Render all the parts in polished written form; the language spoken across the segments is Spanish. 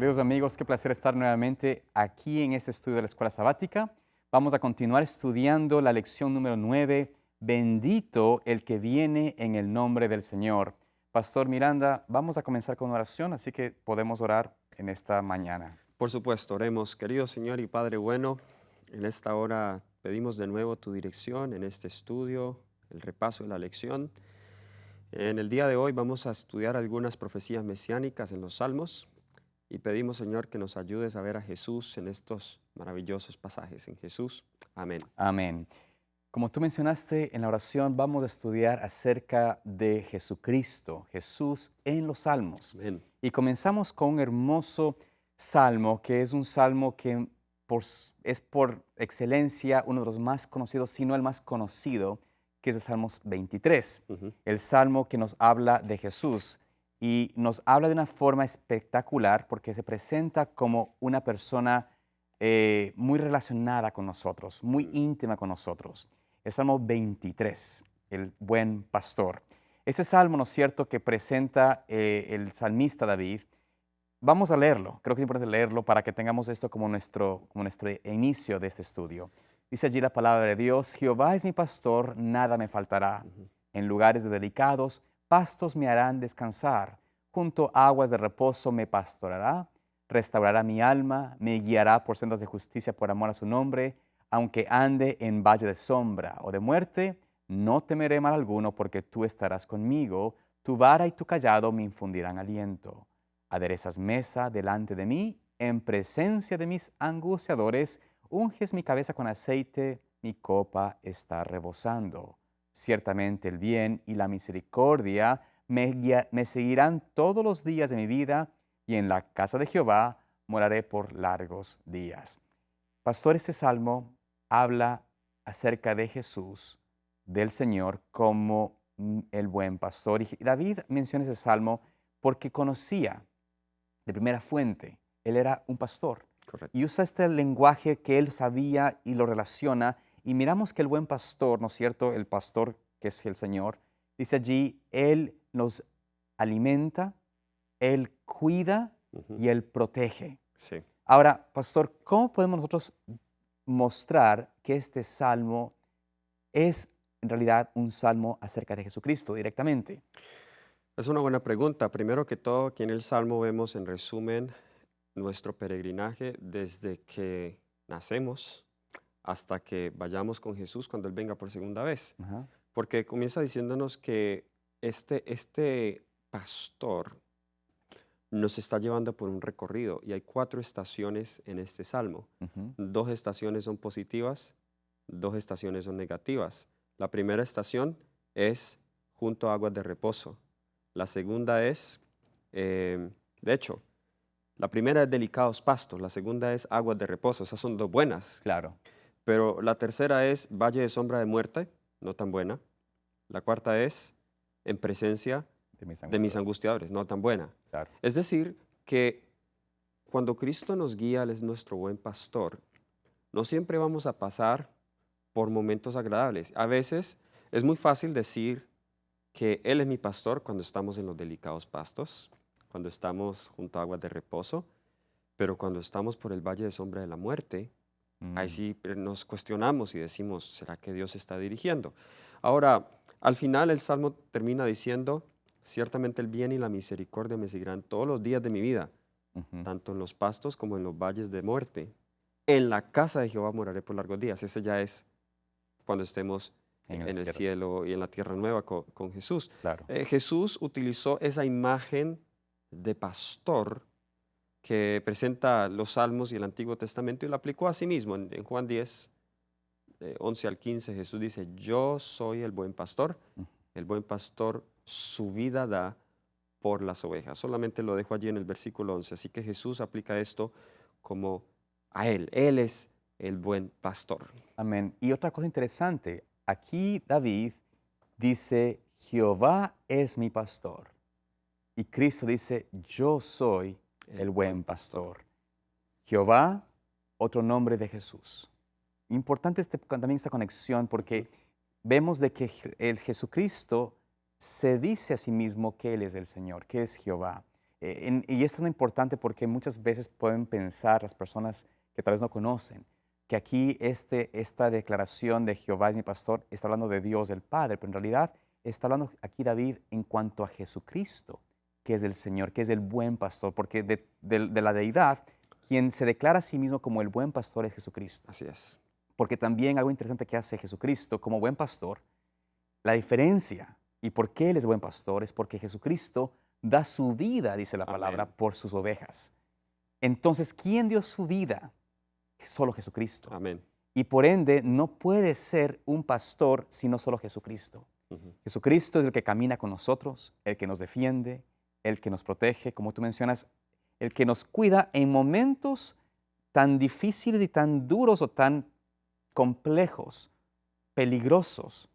Queridos amigos, qué placer estar nuevamente aquí en este estudio de la Escuela Sabática. Vamos a continuar estudiando la lección número 9, Bendito el que viene en el nombre del Señor. Pastor Miranda, vamos a comenzar con oración, así que podemos orar en esta mañana. Por supuesto, oremos. Querido Señor y Padre bueno, en esta hora pedimos de nuevo tu dirección en este estudio, el repaso de la lección. En el día de hoy vamos a estudiar algunas profecías mesiánicas en los Salmos y pedimos, Señor, que nos ayudes a ver a Jesús en estos maravillosos pasajes. En Jesús, amén. Amén. Como tú mencionaste en la oración, vamos a estudiar acerca de Jesucristo, Jesús en los Salmos. Amén. Y comenzamos con un hermoso salmo, que es un salmo que es por excelencia uno de los más conocidos, si no el más conocido, que es el Salmos 23, Ujú. el salmo que nos habla de Jesús. Y nos habla de una forma espectacular porque se presenta como una persona muy relacionada con nosotros, muy íntima con nosotros. El Salmo 23, el buen pastor. Ese salmo, ¿no es cierto?, que presenta el salmista David. Vamos a leerlo, creo que es importante leerlo para que tengamos esto como nuestro inicio de este estudio. Dice allí la palabra de Dios: Jehová es mi pastor, nada me faltará. En lugares de delicados pastos me harán descansar, junto a aguas de reposo me pastorará, restaurará mi alma, me guiará por sendas de justicia por amor a su nombre. Aunque ande en valle de sombra o de muerte, no temeré mal alguno, porque tú estarás conmigo, tu vara y tu cayado me infundirán aliento. Aderezas mesa delante de mí, en presencia de mis angustiadores, unges mi cabeza con aceite, mi copa está rebosando. Ciertamente el bien y la misericordia me seguirán todos los días de mi vida, y en la casa de Jehová moraré por largos días. Pastor, este salmo habla acerca de Jesús, del Señor, como el buen pastor. Y David menciona ese salmo porque conocía de primera fuente. Él era un pastor. Correcto. Y usa este lenguaje que él sabía y lo relaciona. Y miramos que el buen pastor, ¿no es cierto?, el pastor que es el Señor, dice allí, Él nos alimenta, Él cuida Ujú. y Él protege. Sí. Ahora, pastor, ¿cómo podemos nosotros mostrar que este salmo es en realidad un salmo acerca de Jesucristo directamente? Es una buena pregunta. Primero que todo, aquí en el Salmo vemos en resumen nuestro peregrinaje desde que nacemos hasta que vayamos con Jesús cuando Él venga por segunda vez. Ajá. Porque comienza diciéndonos que este pastor nos está llevando por un recorrido y hay 4 estaciones en este salmo. Ujú. 2 estaciones son positivas, 2 estaciones son negativas. La primera estación es junto a aguas de reposo. La segunda es, de hecho, la primera es delicados pastos, la segunda es aguas de reposo. Esas son 2 buenas. Claro. Pero la tercera es valle de sombra de muerte, no tan buena. La cuarta es en presencia De mis de mis angustiadores. angustiadores, no tan buena. Claro. Es decir, que cuando Cristo nos guía, Él es nuestro buen pastor, no siempre vamos a pasar por momentos agradables. A veces es muy fácil decir que Él es mi pastor cuando estamos en los delicados pastos, cuando estamos junto a aguas de reposo, pero cuando estamos por el valle de sombra de la muerte, ahí Mm. sí nos cuestionamos y decimos, ¿será que Dios está dirigiendo? Ahora, al final el Salmo termina diciendo, ciertamente el bien y la misericordia me seguirán todos los días de mi vida, Ujú. tanto en los pastos como en los valles de muerte. En la casa de Jehová moraré por largos días. Ese ya es cuando estemos En la en el tierra. cielo y en la tierra nueva con Jesús. Claro. Jesús utilizó esa imagen de pastor que presenta los Salmos y el Antiguo Testamento y lo aplicó a sí mismo. En Juan 10, 11 al 15, Jesús dice, yo soy el buen pastor, Mm. el buen pastor su vida da por las ovejas. Solamente lo dejo allí en el versículo 11. Así que Jesús aplica esto como a Él. Él es el buen pastor. Amén. Y otra cosa interesante, aquí David dice, Jehová es mi pastor. Y Cristo dice, yo soy el buen pastor. Jehová, otro nombre de Jesús. Importante también esta conexión Ujú. porque vemos de que el Jesucristo se dice a sí mismo que Él es el Señor, que es Jehová. Y esto es importante porque muchas veces pueden pensar las personas que tal vez no conocen, que aquí esta declaración de Jehová es mi pastor está hablando de Dios el Padre, pero en realidad está hablando aquí David en cuanto a Jesucristo, que es el Señor, que es el buen pastor, porque de la deidad, quien se declara a sí mismo como el buen pastor es Jesucristo. Así es. Porque también algo interesante que hace Jesucristo como buen pastor, la diferencia y por qué Él es buen pastor es porque Jesucristo da su vida, dice la palabra, Amén. por sus ovejas. Entonces, ¿quién dio su vida? Solo Jesucristo. Amén. Y por ende, no puede ser un pastor sino solo Jesucristo. Ujú. Jesucristo es el que camina con nosotros, el que nos defiende, el que nos protege, como tú mencionas, el que nos cuida en momentos tan difíciles y tan duros o tan complejos, peligrosos,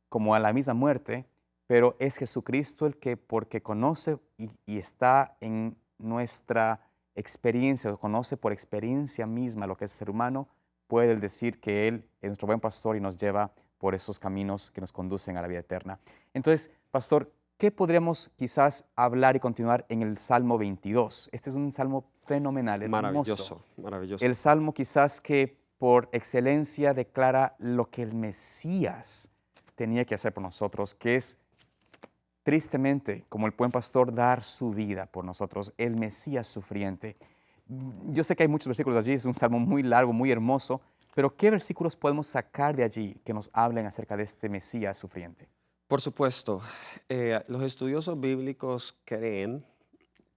como a la misma muerte, pero es Jesucristo el que, porque conoce y está en nuestra experiencia, o conoce por experiencia misma lo que es ser humano, puede decir que Él es nuestro buen pastor y nos lleva por esos caminos que nos conducen a la vida eterna. Entonces, pastor, ¿qué podríamos quizás hablar y continuar en el Salmo 22? Este es un salmo fenomenal, hermoso. Maravilloso, maravilloso. El salmo quizás que por excelencia declara lo que el Mesías tenía que hacer por nosotros, que es tristemente, como el buen pastor, dar su vida por nosotros, el Mesías sufriente. Yo sé que hay muchos versículos allí, es un salmo muy largo, muy hermoso, pero ¿qué versículos podemos sacar de allí que nos hablen acerca de este Mesías sufriente? Por supuesto, los estudiosos bíblicos creen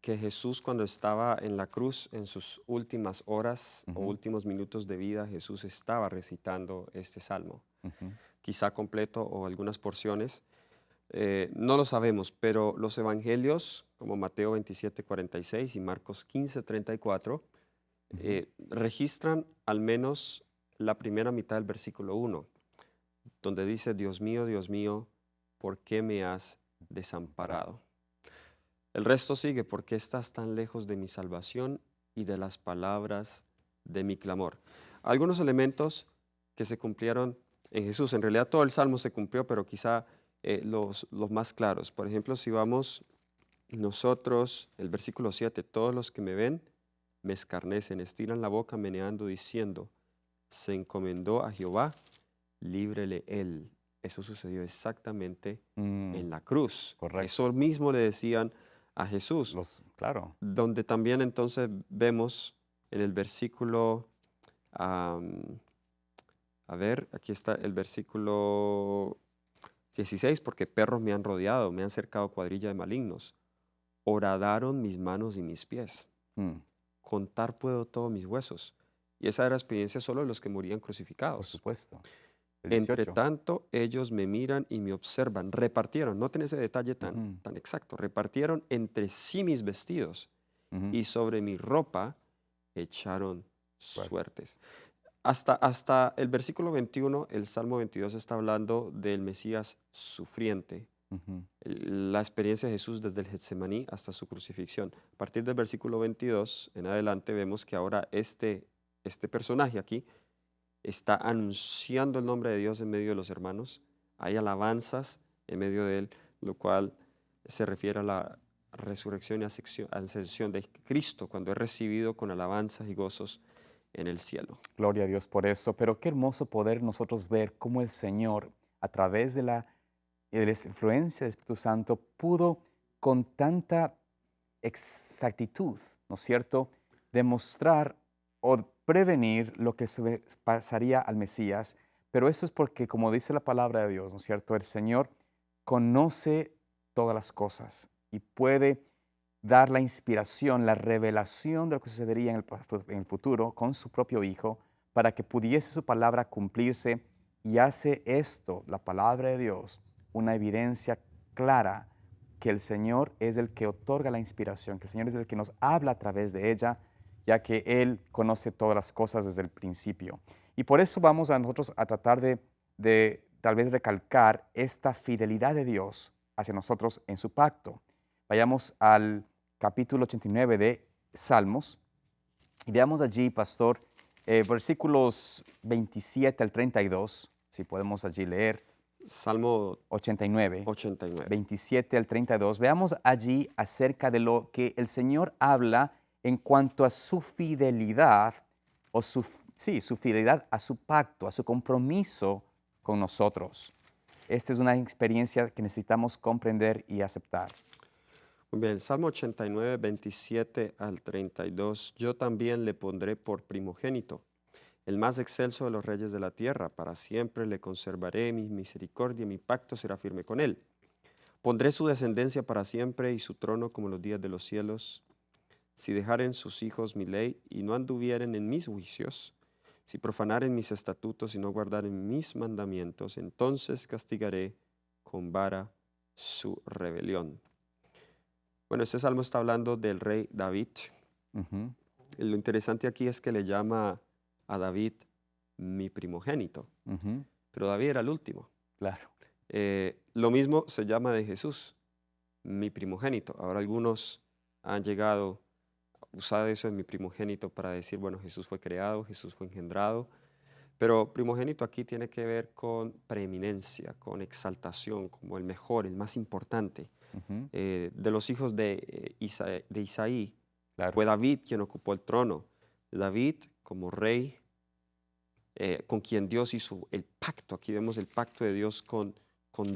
que Jesús cuando estaba en la cruz, en sus últimas horas o Ujú, últimos minutos de vida, Jesús estaba recitando este salmo, ujú, quizá completo o algunas porciones. No lo sabemos, pero los evangelios, como Mateo 27:46 y Marcos 15:34, ujú. registran al menos la primera mitad del versículo 1, donde dice, Dios mío, ¿por qué me has desamparado? El resto sigue, ¿por qué estás tan lejos de mi salvación y de las palabras de mi clamor? Algunos elementos que se cumplieron en Jesús. En realidad todo el Salmo se cumplió, pero quizá los más claros. Por ejemplo, si vamos nosotros, el versículo 7, todos los que me ven me escarnecen, estiran la boca meneando diciendo, se encomendó a Jehová, líbrele él. Eso sucedió exactamente en la cruz. Correcto. Eso mismo le decían a Jesús, Claro. donde también entonces vemos en el versículo, a ver, aquí está el versículo 16, porque perros me han rodeado, me han cercado cuadrilla de malignos. Horadaron mis manos y mis pies. Mm, Contar puedo todos mis huesos. Y esa era la experiencia solo de los que morían por crucificados. supuesto. El Entre 18. tanto, ellos me miran y me observan. Repartieron, noten ese detalle Ujú, tan exacto, repartieron entre sí mis vestidos ujú. y sobre mi ropa echaron Correcto. suertes. Hasta el versículo 21, el Salmo 22 está hablando del Mesías sufriente, Ujú, la experiencia de Jesús desde el Getsemaní hasta su crucifixión. A partir del versículo 22 en adelante vemos que ahora este personaje aquí está anunciando el nombre de Dios en medio de los hermanos. Hay alabanzas en medio de él, lo cual se refiere a la resurrección y ascensión de Cristo cuando es recibido con alabanzas y gozos en el cielo. Gloria a Dios por eso. Pero qué hermoso poder nosotros ver cómo el Señor, a través de la influencia del Espíritu Santo, pudo con tanta exactitud, ¿no es cierto?, demostrar o prevenir lo que pasaría al Mesías. Pero eso es porque, como dice la palabra de Dios, ¿no es cierto?, el Señor conoce todas las cosas y puede dar la inspiración, la revelación de lo que sucedería en el futuro con su propio Hijo para que pudiese su palabra cumplirse, y hace esto, la palabra de Dios, una evidencia clara que el Señor es el que otorga la inspiración, que el Señor es el que nos habla a través de ella, ya que Él conoce todas las cosas desde el principio. Y por eso vamos a nosotros a tratar de tal vez recalcar esta fidelidad de Dios hacia nosotros en su pacto. Vayamos al capítulo 89 de Salmos y veamos allí, pastor, versículos 27 al 32, si podemos allí leer. Salmo 89, 89. 27 al 32, veamos allí acerca de lo que el Señor habla en cuanto a su fidelidad, o su fidelidad a su pacto, a su compromiso con nosotros. Esta es una experiencia que necesitamos comprender y aceptar. Muy bien, Salmo 89, 27 al 32. Yo también le pondré por primogénito, el más excelso de los reyes de la tierra. Para siempre le conservaré mi misericordia, mi pacto será firme con él. Pondré su descendencia para siempre y su trono como los días de los cielos. Si dejaren sus hijos mi ley y no anduvieren en mis juicios, si profanaren mis estatutos y no guardaren mis mandamientos, entonces castigaré con vara su rebelión. Bueno, este salmo está hablando del rey David. Ujú, Lo interesante aquí es que le llama a David mi primogénito, ujú, pero David era el último. claro. Lo mismo se llama de Jesús, mi primogénito. Ahora algunos han llegado a usar eso en mi primogénito para decir, bueno, Jesús fue creado, Jesús fue engendrado, pero primogénito aquí tiene que ver con preeminencia, con exaltación, como el mejor, el más importante. Ujú, De los hijos de Isaí, claro. fue David quien ocupó el trono. David como rey, con quien Dios hizo el pacto. Aquí vemos el pacto de Dios con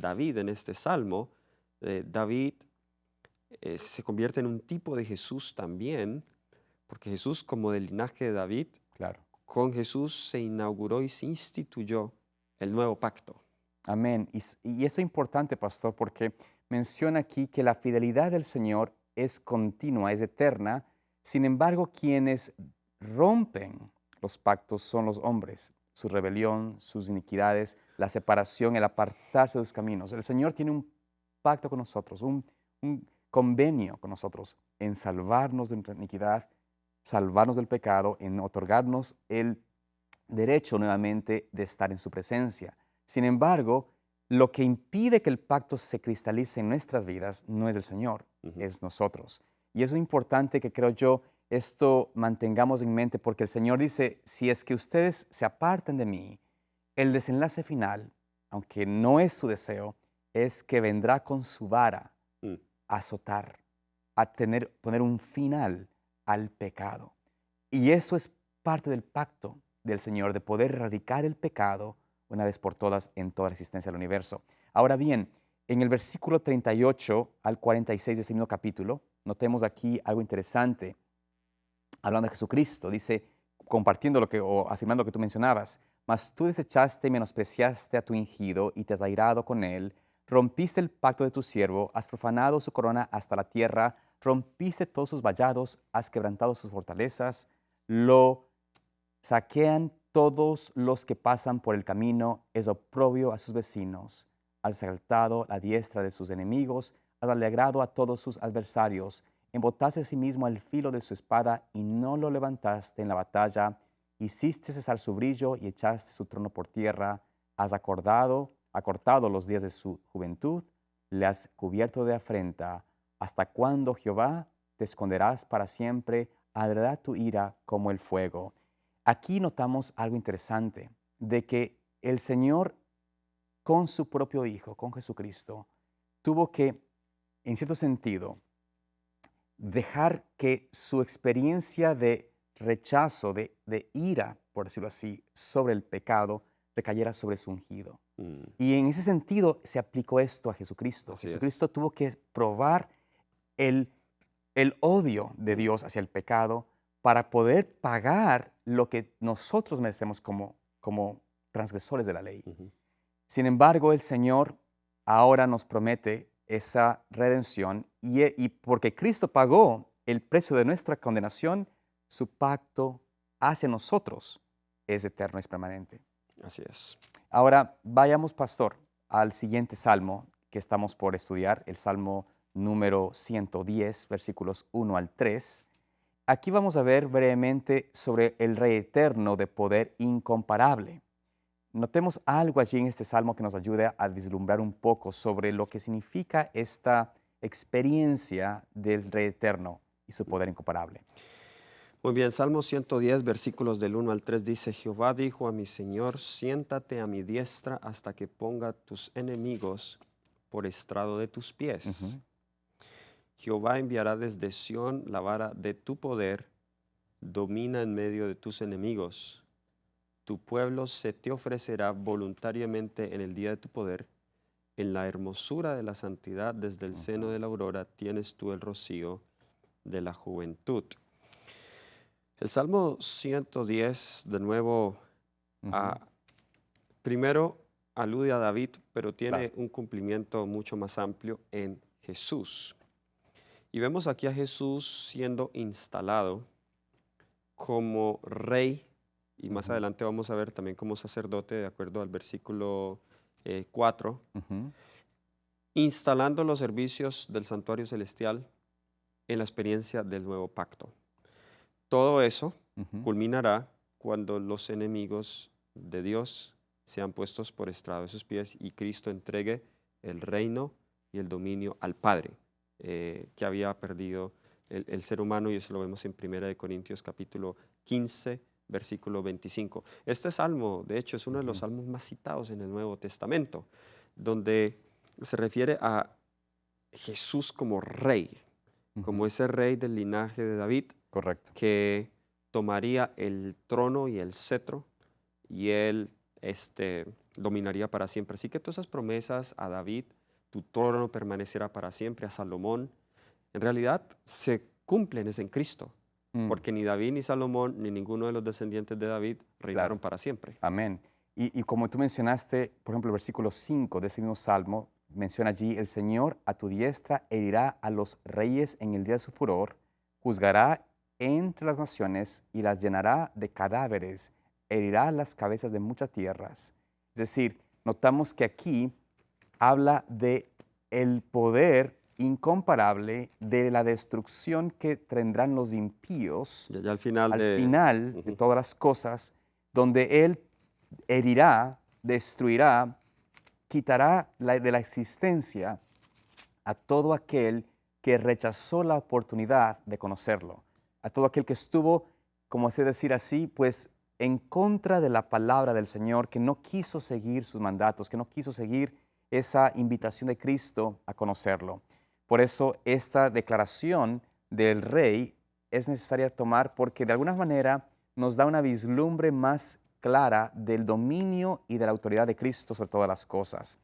David en este salmo. David se convierte en un tipo de Jesús también, porque Jesús, como del linaje de David, Claro. con Jesús se inauguró y se instituyó el nuevo pacto. Amén. Y eso es importante, pastor, porque menciona aquí que la fidelidad del Señor es continua, es eterna. Sin embargo, quienes rompen los pactos son los hombres, su rebelión, sus iniquidades, la separación, el apartarse de sus caminos. El Señor tiene un pacto con nosotros, un convenio con nosotros en salvarnos de nuestra iniquidad, salvarnos del pecado, en otorgarnos el derecho nuevamente de estar en su presencia. Sin embargo, lo que impide que el pacto se cristalice en nuestras vidas no es el Señor, Ujú. es nosotros. Y es importante que creo yo esto mantengamos en mente porque el Señor dice, si es que ustedes se apartan de mí, el desenlace final, aunque no es su deseo, es que vendrá con su vara Mm. a azotar, a poner un final al pecado. Y eso es parte del pacto del Señor, de poder erradicar el pecado una vez por todas en toda la existencia del universo. Ahora bien, en el versículo 38 al 46 de este mismo capítulo, notemos aquí algo interesante. Hablando de Jesucristo, dice, compartiendo lo que, o afirmando lo que tú mencionabas, mas tú desechaste y menospreciaste a tu ungido y te has airado con él, rompiste el pacto de tu siervo, has profanado su corona hasta la tierra, rompiste todos sus vallados, has quebrantado sus fortalezas, lo saquean todos los que pasan por el camino, es oprobio a sus vecinos, has exaltado la diestra de sus enemigos, has alegrado a todos sus adversarios, embotaste a sí mismo al filo de su espada y no lo levantaste en la batalla, hiciste cesar su brillo y echaste su trono por tierra, has acortado los días de su juventud, le has cubierto de afrenta. ¿Hasta cuándo, Jehová, te esconderás para siempre? Arderá tu ira como el fuego. Aquí notamos algo interesante, de que el Señor con su propio Hijo, con Jesucristo, tuvo que, en cierto sentido, dejar que su experiencia de rechazo, de ira, por decirlo así, sobre el pecado, recayera sobre su ungido. Mm. Y en ese sentido se aplicó esto a Jesucristo. Así es. Jesucristo tuvo que probar el, el odio de Dios hacia el pecado para poder pagar lo que nosotros merecemos como transgresores de la ley. Ujú. Sin embargo, el Señor ahora nos promete esa redención y porque Cristo pagó el precio de nuestra condenación, su pacto hacia nosotros es eterno, es permanente. Así es. Ahora, vayamos, pastor, al siguiente salmo que estamos por estudiar, el salmo número 110, versículos 1 al 3. Aquí vamos a ver brevemente sobre el Rey eterno de poder incomparable. Notemos algo allí en este salmo que nos ayude a vislumbrar un poco sobre lo que significa esta experiencia del Rey eterno y su poder incomparable. Muy bien, Salmo 110, versículos del 1 al 3 dice, Jehová dijo a mi Señor, siéntate a mi diestra hasta que ponga tus enemigos por estrado de tus pies. Ujú. Jehová enviará desde Sión la vara de tu poder, domina en medio de tus enemigos. Tu pueblo se te ofrecerá voluntariamente en el día de tu poder. En la hermosura de la santidad, desde el seno Ujú. de la aurora, tienes tú el rocío de la juventud. El Salmo 110, de nuevo, Ujú. ah, primero alude a David, pero Claro. tiene un cumplimiento mucho más amplio en Jesús. Y vemos aquí a Jesús siendo instalado como rey, y más Ujú. adelante vamos a ver también como sacerdote, de acuerdo al versículo 4, Ujú. instalando los servicios del santuario celestial en la experiencia del nuevo pacto. Todo eso Ujú. culminará cuando los enemigos de Dios sean puestos por estrado de sus pies y Cristo entregue el reino y el dominio al Padre, que había perdido el ser humano, y eso lo vemos en 1 Corintios capítulo 15, versículo 25. Este salmo, de hecho, es uno de los Ujú. salmos más citados en el Nuevo Testamento, donde se refiere a Jesús como rey, como Ujú. ese rey del linaje de David, Correcto. que tomaría el trono y el cetro y él dominaría para siempre. Así que todas esas promesas a David, tu trono permanecerá para siempre, a Salomón, en realidad se cumplen es en Cristo, Mm. porque ni David ni Salomón ni ninguno de los descendientes de David reinaron Claro. para siempre. Amén. Y como tú mencionaste, por ejemplo, el versículo 5 de ese mismo salmo, menciona allí, el Señor a tu diestra herirá a los reyes en el día de su furor, juzgará entre las naciones y las llenará de cadáveres, herirá las cabezas de muchas tierras. Es decir, notamos que aquí habla de el poder incomparable de la destrucción que tendrán los impíos Ya al final al de... final de Ujú. todas las cosas, donde Él herirá, destruirá, quitará de la existencia a todo aquel que rechazó la oportunidad de conocerlo, a todo aquel que estuvo, como se decir así, pues en contra de la palabra del Señor, que no quiso seguir sus mandatos, que no quiso seguir esa invitación de Cristo a conocerlo. Por eso esta declaración del rey es necesaria tomar porque de alguna manera nos da una vislumbre más clara del dominio y de la autoridad de Cristo sobre todas las cosas.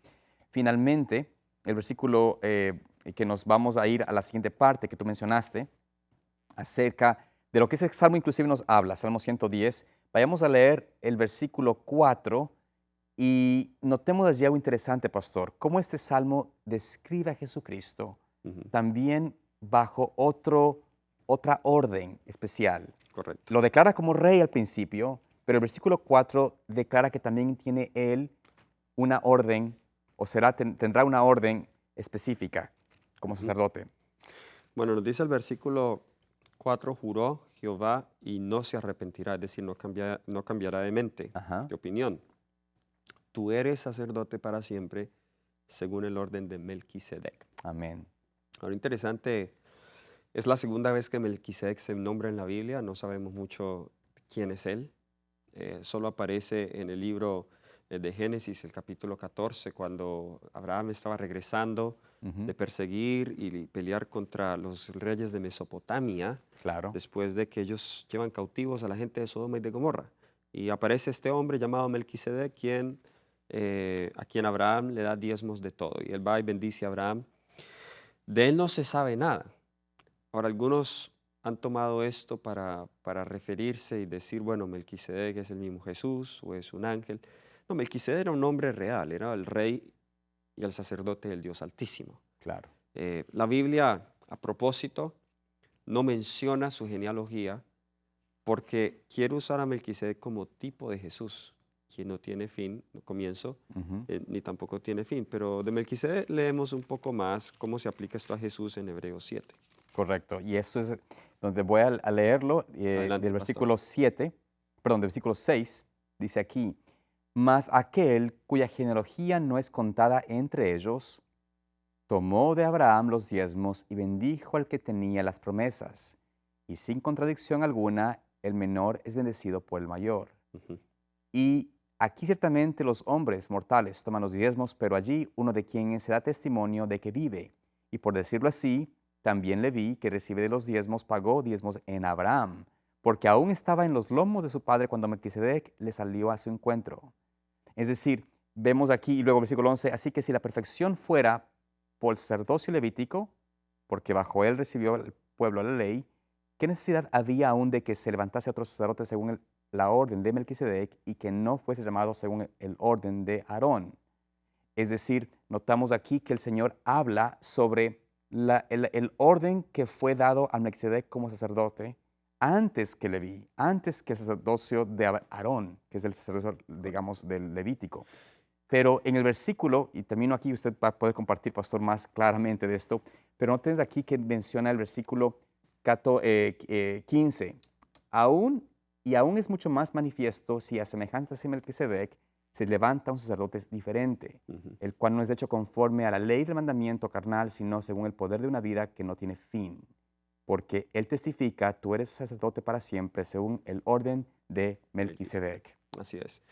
Finalmente, el versículo que nos vamos a ir a la siguiente parte que tú mencionaste, acerca de lo que ese salmo inclusive nos habla, Salmo 110. Vayamos a leer el versículo 4 y notemos allí algo interesante, pastor, cómo este salmo describe a Jesucristo Ujú. también bajo otra orden especial. Correcto. Lo declara como rey al principio, pero el versículo 4 declara que también tiene él una orden, o tendrá una orden específica como Ujú. sacerdote. Bueno, nos dice el versículo 4, juró Jehová y no se arrepentirá, es decir, no cambiará de mente, Ajá. de opinión. Tú eres sacerdote para siempre, según el orden de Melquisedec. Amén. Ahora, interesante, es la segunda vez que Melquisedec se nombra en la Biblia, no sabemos mucho quién es él. Solo aparece en el libro de Génesis, el capítulo 14, cuando Abraham estaba regresando Ujú. de perseguir y pelear contra los reyes de Mesopotamia, Claro. después de que ellos llevan cautivos a la gente de Sodoma y de Gomorra. Y aparece este hombre llamado Melquisedec, a quien Abraham le da diezmos de todo. Y él va y bendice a Abraham. De él no se sabe nada. Ahora, algunos han tomado esto para referirse y decir, bueno, Melquisedec es el mismo Jesús o es un ángel. No, Melquisedec era un hombre real, era el rey y el sacerdote del Dios Altísimo. Claro. La Biblia, a propósito, no menciona su genealogía porque quiere usar a Melquisedec como tipo de Jesús, quien no tiene fin, no comienzo, Ujú. ni tampoco tiene fin. Pero de Melquisedec leemos un poco más cómo se aplica esto a Jesús en Hebreos 7. Correcto. Y eso es donde voy a leerlo, Adelante, del pastor. versículo 7, perdón, del versículo 6, dice aquí, mas aquel cuya genealogía no es contada entre ellos, tomó de Abraham los diezmos y bendijo al que tenía las promesas. y sin contradicción alguna, el menor es bendecido por el mayor. Ujú. Y aquí ciertamente los hombres mortales toman los diezmos, pero allí uno de quienes se da testimonio de que vive. Y por decirlo así, también Leví, que recibe de los diezmos, pagó diezmos en Abraham, porque aún estaba en los lomos de su padre cuando Melquisedec le salió a su encuentro. Es decir, vemos aquí, y luego versículo 11, así que si la perfección fuera por sacerdocio levítico, porque bajo él recibió el pueblo la ley, ¿qué necesidad había aún de que se levantase otro sacerdote según la orden de Melquisedec y que no fuese llamado según el orden de Aarón? Es decir, notamos aquí que el Señor habla sobre el orden que fue dado a Melquisedec como sacerdote antes que Leví, antes que el sacerdocio de Aarón, que es el sacerdocio, digamos, del Levítico. Pero en el versículo, y termino aquí, usted va a poder compartir, pastor, más claramente de esto, pero noten aquí que menciona el versículo 15. Aún es mucho más manifiesto si a semejanza de Melquisedec se levanta un sacerdote diferente, Ujú. el cual no es hecho conforme a la ley del mandamiento carnal, sino según el poder de una vida que no tiene fin. Porque él testifica, tú eres sacerdote para siempre, según el orden de Melquisedec. Melquisedec. Así es.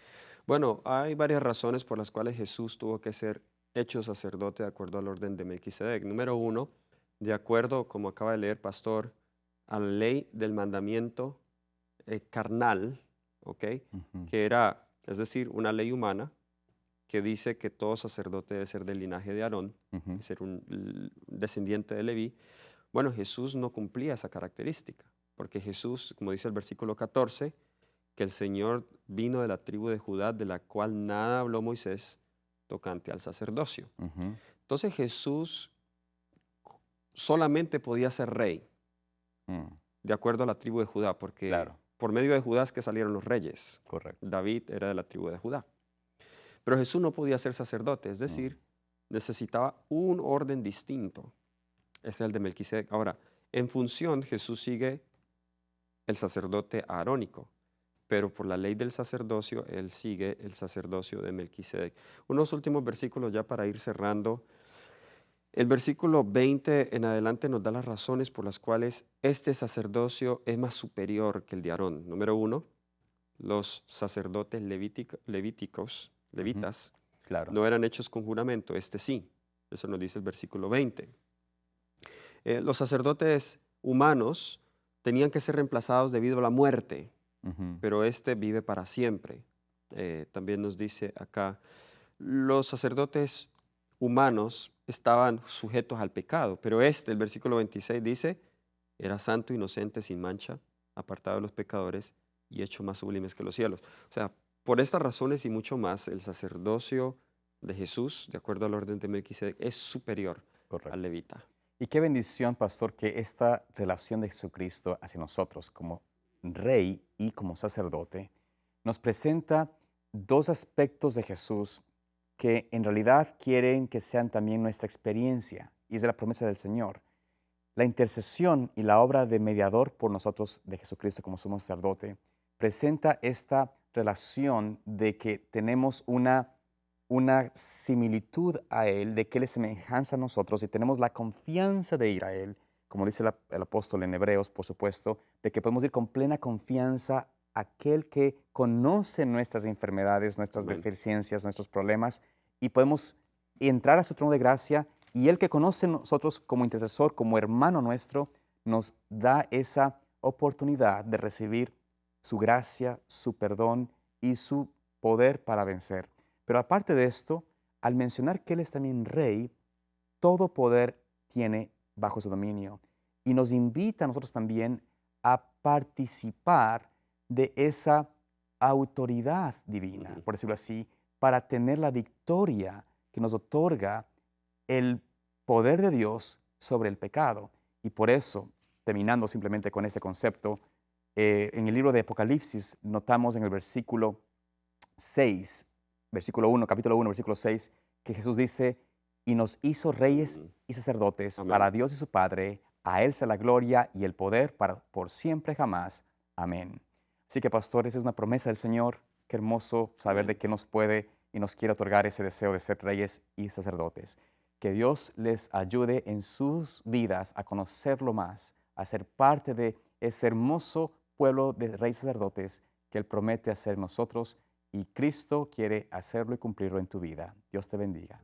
Bueno, hay varias razones por las cuales Jesús tuvo que ser hecho sacerdote de acuerdo al orden de Melquisedec. Número uno, de acuerdo, como acaba de leer pastor, a la ley del mandamiento carnal, ¿ok? Ujú, Que era, es decir, una ley humana que dice que todo sacerdote debe ser del linaje de Aarón, ujú, ser un descendiente de Leví. Bueno, Jesús no cumplía esa característica, porque Jesús, como dice el versículo 14, que el Señor vino de la tribu de Judá, de la cual nada habló Moisés tocante al sacerdocio. ujú. Entonces Jesús solamente podía ser rey, Mm, de acuerdo a la tribu de Judá, porque claro, por medio de Judá es que salieron los reyes. correcto. David era de la tribu de Judá. Pero Jesús no podía ser sacerdote, es Mm, decir, necesitaba un orden distinto. Es el de Melquisedec. Ahora, en función, Jesús sigue el sacerdote arónico, pero por la ley del sacerdocio, él sigue el sacerdocio de Melquisedec. Unos últimos versículos ya para ir cerrando. El versículo 20 en adelante nos da las razones por las cuales este sacerdocio es más superior que el de Aarón. Número uno, los sacerdotes ujú, levitas, claro. no eran hechos con juramento, este sí. Eso nos dice el versículo 20. Los sacerdotes humanos tenían que ser reemplazados debido a la muerte, Ujú, pero este vive para siempre. También nos dice acá, los sacerdotes humanos estaban sujetos al pecado, pero este, el versículo 26 dice, era santo, inocente, sin mancha, apartado de los pecadores y hecho más sublimes que los cielos. O sea, por estas razones y mucho más, el sacerdocio de Jesús, de acuerdo al orden de Melquisedec, es superior al correcto. levita. Y qué bendición, pastor, que esta relación de Jesucristo hacia nosotros como rey y como sacerdote nos presenta dos aspectos de Jesús que en realidad quieren que sean también nuestra experiencia, y es de la promesa del Señor. La intercesión y la obra de mediador por nosotros de Jesucristo como sumo sacerdote presenta esta relación de que tenemos una similitud a Él, de que Él es semejanza a nosotros y tenemos la confianza de ir a Él, como dice el apóstol en Hebreos, por supuesto, de que podemos ir con plena confianza a aquel que conoce nuestras enfermedades, nuestras Amén. deficiencias, nuestros problemas, y podemos entrar a su trono de gracia y Él que conoce a nosotros como intercesor, como hermano nuestro, nos da esa oportunidad de recibir su gracia, su perdón y su poder para vencer. Pero aparte de esto, al mencionar que Él es también rey, todo poder tiene bajo su dominio y nos invita a nosotros también a participar de esa autoridad divina, Ujú. por decirlo así, para tener la victoria que nos otorga el poder de Dios sobre el pecado. Y por eso, terminando simplemente con este concepto, en el libro de Apocalipsis notamos en el versículo 6, versículo 1, capítulo 1, versículo 6, que Jesús dice, y nos hizo reyes Mm. y sacerdotes Amén. para Dios y su Padre, a Él sea la gloria y el poder para por siempre jamás. Amén. Así que, pastores, es una promesa del Señor. Qué hermoso saber de Amén. que nos puede y nos quiere otorgar ese deseo de ser reyes y sacerdotes. Que Dios les ayude en sus vidas a conocerlo más, a ser parte de ese hermoso pueblo de reyes sacerdotes que Él promete hacer nosotros y Cristo quiere hacerlo y cumplirlo en tu vida. Dios te bendiga.